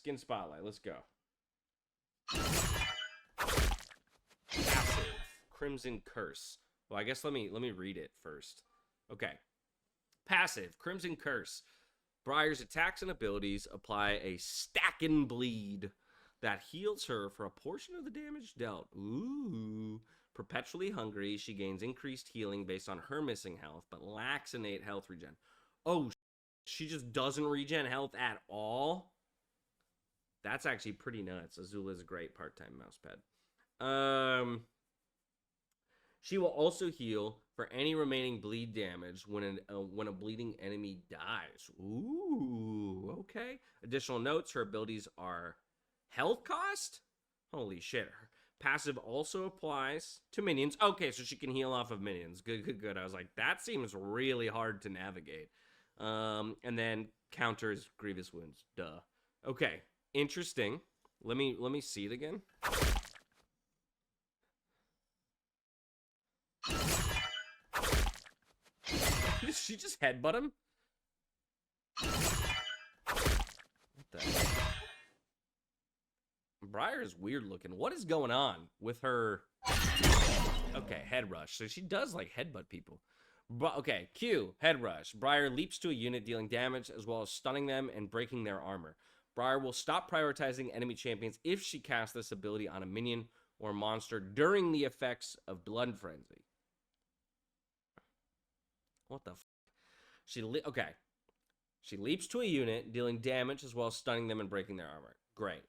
Skin Spotlight. Let's go. Passive. Crimson Curse. Well, I guess let me read it first. Okay. Passive. Crimson Curse. Briar's attacks and abilities apply a stackin' bleed that heals her for a portion of the damage dealt. Ooh. Perpetually hungry, she gains increased healing based on her missing health, but lacks innate health regen. Oh, she just doesn't regen health at all? That's actually pretty nuts. Azula is a great part-time mousepad. She will also heal for any remaining bleed damage when a bleeding enemy dies. Ooh, okay. Additional notes, her abilities are health cost? Holy shit. Passive also applies to minions. Okay, so she can heal off of minions. Good. I was like, that seems really hard to navigate. And then counters grievous wounds. Duh. Okay, interesting. Let me see it again. Did she just headbutt him? What the heck? Briar is weird looking. What is going on with her? Okay, head rush. So she does like headbutt people. Okay, Q, head rush. Briar leaps to a unit dealing damage as well as stunning them and breaking their armor. Briar will stop prioritizing enemy champions if she casts this ability on a minion or monster during the effects of Blood Frenzy. What the f? Okay. She leaps to a unit, dealing damage as well as stunning them and breaking their armor. Great.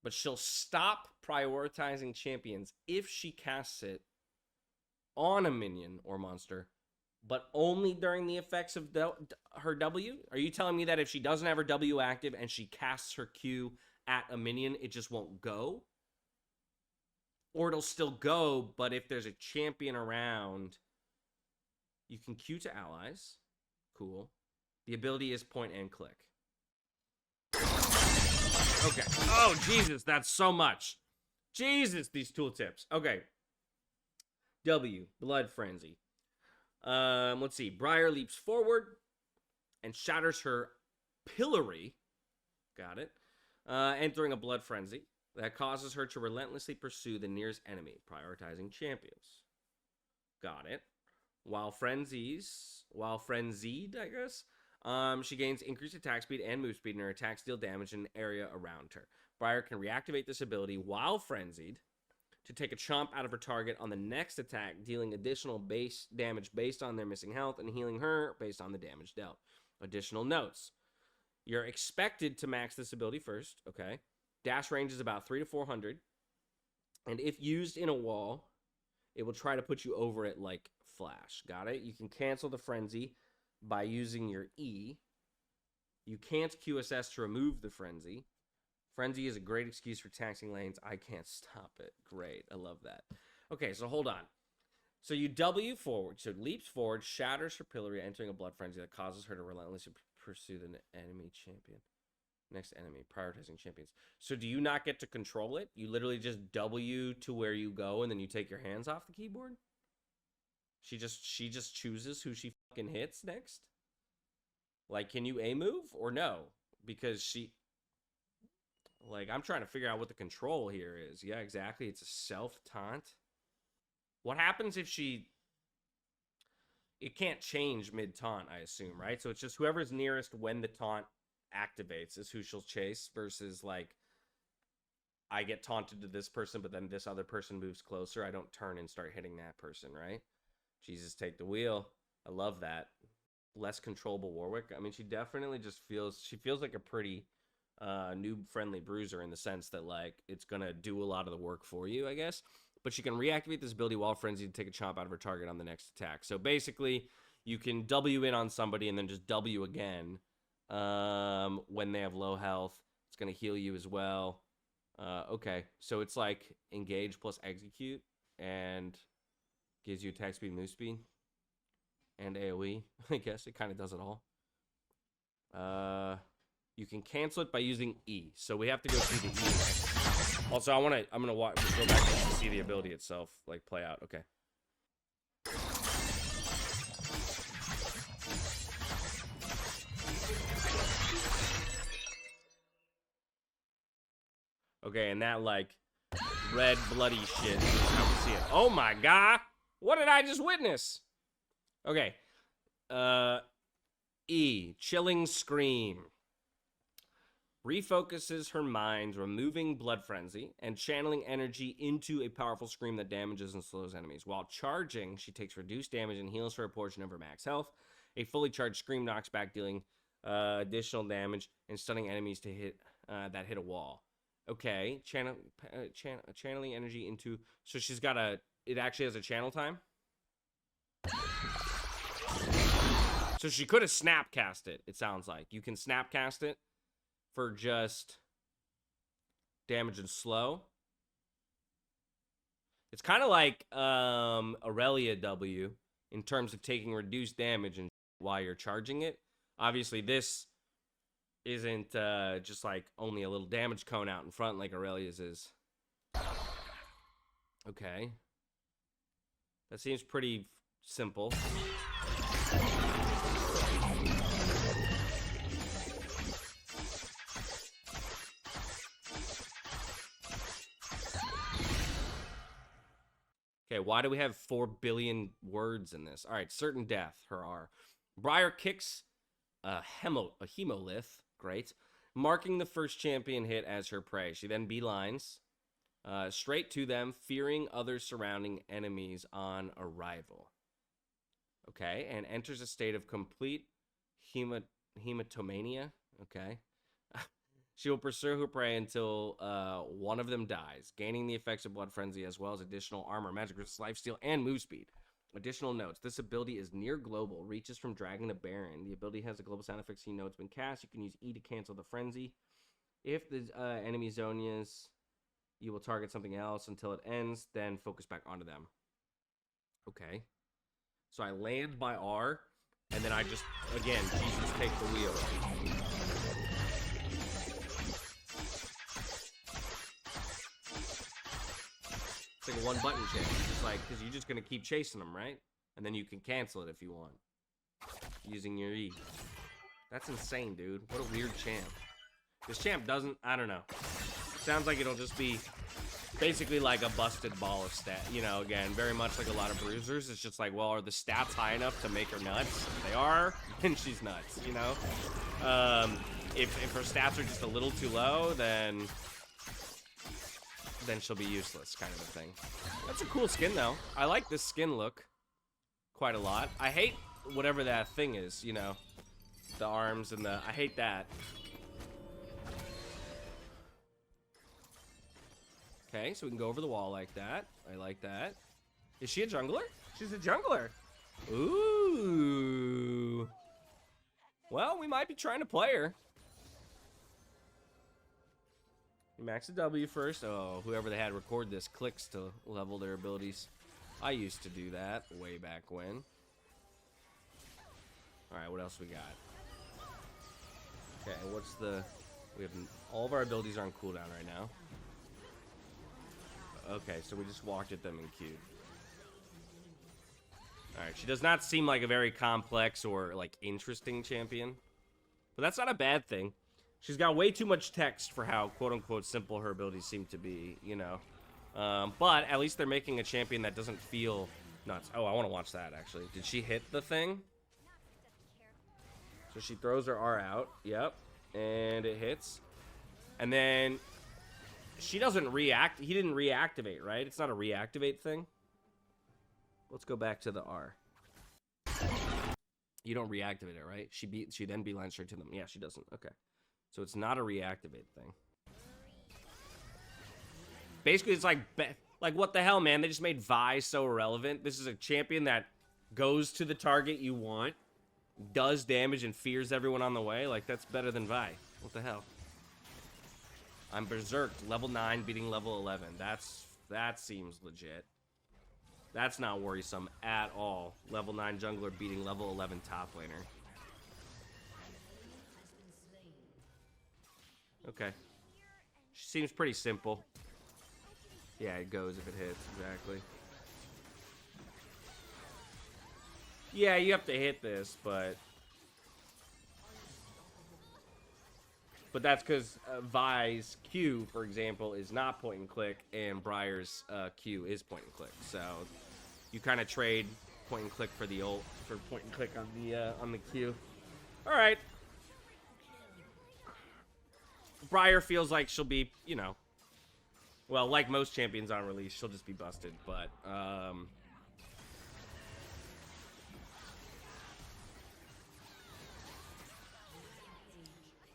But she'll stop prioritizing champions if she casts it on a minion or monster, but only during the effects of her W? Are you telling me that if she doesn't have her W active and she casts her Q at a minion, it just won't go? Or it'll still go, but if there's a champion around, you can Q to allies. Cool. The ability is point and click. Okay. Oh, Jesus, that's so much. Jesus, these tooltips. Okay. W, Blood Frenzy. Let's see. Briar leaps forward and shatters her pillory. Got it. Entering a Blood Frenzy that causes her to relentlessly pursue the nearest enemy, prioritizing champions. Got it. While frenzied, I guess, she gains increased attack speed and move speed, and her attacks deal damage in an area around her. Briar can reactivate this ability while frenzied to take a chomp out of her target on the next attack, dealing additional base damage based on their missing health and healing her based on the damage dealt. Additional notes. You're expected to max this ability first, okay? Dash range is about 300 to 400, and if used in a wall, it will try to put you over it like Flash. Got it? You can cancel the frenzy by using your E. You can't QSS to remove the frenzy. Frenzy is a great excuse for taxing lanes. I can't stop it. Great. I love that. Okay, so hold on. So you W forward. So leaps forward, shatters her pillory, entering a blood frenzy that causes her to relentlessly pursue the enemy champion. Next enemy, prioritizing champions. So do you not get to control it? You literally just W to where you go, and then you take your hands off the keyboard? She just chooses who she fucking hits next? Like, can you A move or no? Because she... Like, I'm trying to figure out what the control here is. Yeah, exactly. It's a self-taunt. What happens if she... It can't change mid-taunt, I assume, right? So it's just whoever's nearest when the taunt activates is who she'll chase versus, like, I get taunted to this person, but then this other person moves closer. I don't turn and start hitting that person, right? Jesus, take the wheel. I love that. Less controllable Warwick. I mean, she definitely just feels... She feels like a pretty... noob-friendly bruiser in the sense that, like, it's gonna do a lot of the work for you, I guess. But she can reactivate this ability while frenzied to take a chomp out of her target on the next attack. So basically, you can W in on somebody and then just W again when they have low health. It's gonna heal you as well. Okay, so it's like engage plus execute and gives you attack speed, move speed, and AoE. I guess it kind of does it all. You can cancel it by using E. So we have to go through the E next. Also, I'm gonna go back to see the ability itself like play out. Okay. Okay, and that, like, red bloody shit is how we see it. Oh my god! What did I just witness? Okay. E. Chilling Scream. Refocuses her mind, removing blood frenzy and channeling energy into a powerful scream that damages and slows enemies. While charging, she takes reduced damage and heals for a portion of her max health. A fully charged scream knocks back, dealing additional damage and stunning enemies to hit that hit a wall. Okay, channeling energy into. So she's got a. It actually has a channel time. So she could have snapcast it. It sounds like you can snapcast it for just damage and slow. It's kind of like Aurelia W in terms of taking reduced damage and while you're charging it. Obviously, this isn't just like only a little damage cone out in front like Aurelia's is. Okay. That seems pretty simple. Okay, why do we have 4 billion words in this? All right, certain death, her R. Briar kicks a hemolith, great, marking the first champion hit as her prey. She then beelines straight to them, fearing other surrounding enemies on arrival. Okay, and enters a state of complete hematomania. Okay. She will pursue her prey until one of them dies, gaining the effects of Blood Frenzy as well as additional armor, magic resist, lifesteal, and move speed. Additional notes. This ability is near global, reaches from Dragon to Baron. The ability has a global sound effect, so you know it's been cast. You can use E to cancel the frenzy. If the enemy zonias, you will target something else until it ends, then focus back onto them. Okay. So I land my R, and then I just, again, Jesus take the wheel. It's like a one-button chase. Just like, because you're just going to keep chasing them, right? And then you can cancel it if you want. Using your E. That's insane, dude. What a weird champ. This champ doesn't, I don't know. Sounds like it'll just be basically like a busted ball of stat. You know, again, very much like a lot of bruisers. It's just like, well, are the stats high enough to make her nuts? If they are, then she's nuts, you know? If her stats are just a little too low, then she'll be useless, kind of a thing. That's a cool skin, though. I like this skin look quite a lot. I hate whatever that thing is, you know, the arms and the... I hate that. Okay, so we can go over the wall like that. I like that. Is she a jungler? She's a jungler. Ooh. Well, we might be trying to play her. Max the W first. Oh, whoever they had record this clicks to level their abilities. I used to do that way back when. Alright, what else we got? Okay, what's the... We have... All of our abilities are on cooldown right now. Okay, so we just walked at them and queued. Alright, she does not seem like a very complex or, like, interesting champion. But that's not a bad thing. She's got way too much text for how, quote-unquote, simple her abilities seem to be, you know. But at least they're making a champion that doesn't feel nuts. Oh, I want to watch that, actually. Did she hit the thing? So she throws her R out. Yep. And it hits. And then she doesn't react. He didn't reactivate, right? It's not a reactivate thing. Let's go back to the R. You don't reactivate it, right? She then beelines straight to them. Yeah, she doesn't. Okay. So it's not a reactivate thing. Basically, it's like what the hell, man? They just made Vi so irrelevant. This is a champion that goes to the target you want, does damage, and fears everyone on the way. Like, that's better than Vi. What the hell? I'm berserked. Level 9 beating level 11. That seems legit. That's not worrisome at all. Level 9 jungler beating level 11 top laner. Okay. She seems pretty simple. Yeah, it goes if it hits, exactly. Yeah, you have to hit this, but... But that's because Vi's Q, for example, is not point and click, and Briar's Q is point and click. So you kind of trade point and click for the ult for point and click on the Q. All right. Briar feels like she'll be, you know, well, like most champions on release, she'll just be busted. But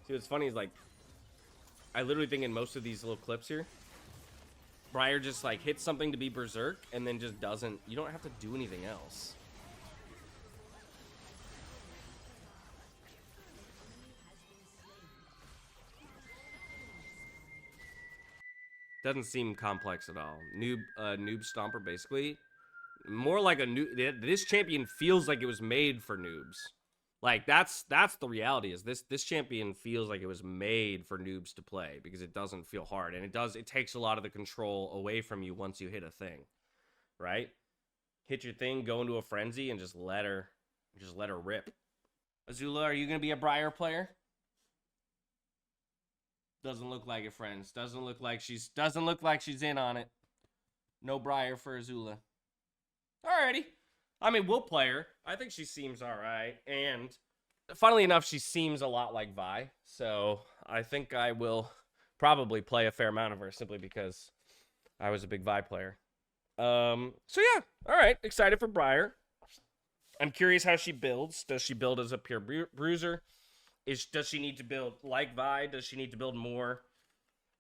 see, what's funny is, like, I literally think in most of these little clips here, Briar just, like, hits something to be berserk and then just doesn't. You don't have to do anything else. Doesn't seem complex at all. Noob Stomper, basically. More like a noob. This champion feels like it was made for noobs. Like, that's the reality, is this champion feels like it was made for noobs to play because it doesn't feel hard. And it takes a lot of the control away from you once you hit a thing. Right? Hit your thing, go into a frenzy, and just let her rip. Azula, are you gonna be a Briar player? Doesn't look like it, friends. Doesn't look like she's in on it. No Briar for Azula. Alrighty. I mean, we'll play her. I think she seems alright. And funnily enough, she seems a lot like Vi. So I think I will probably play a fair amount of her simply because I was a big Vi player. So yeah. Alright. Excited for Briar. I'm curious how she builds. Does she build as a pure bruiser? Does she need to build like Vi? Does she need to build more?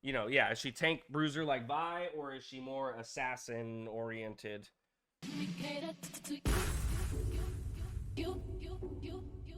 You know, yeah, is she tank bruiser like Vi, or is she more assassin oriented?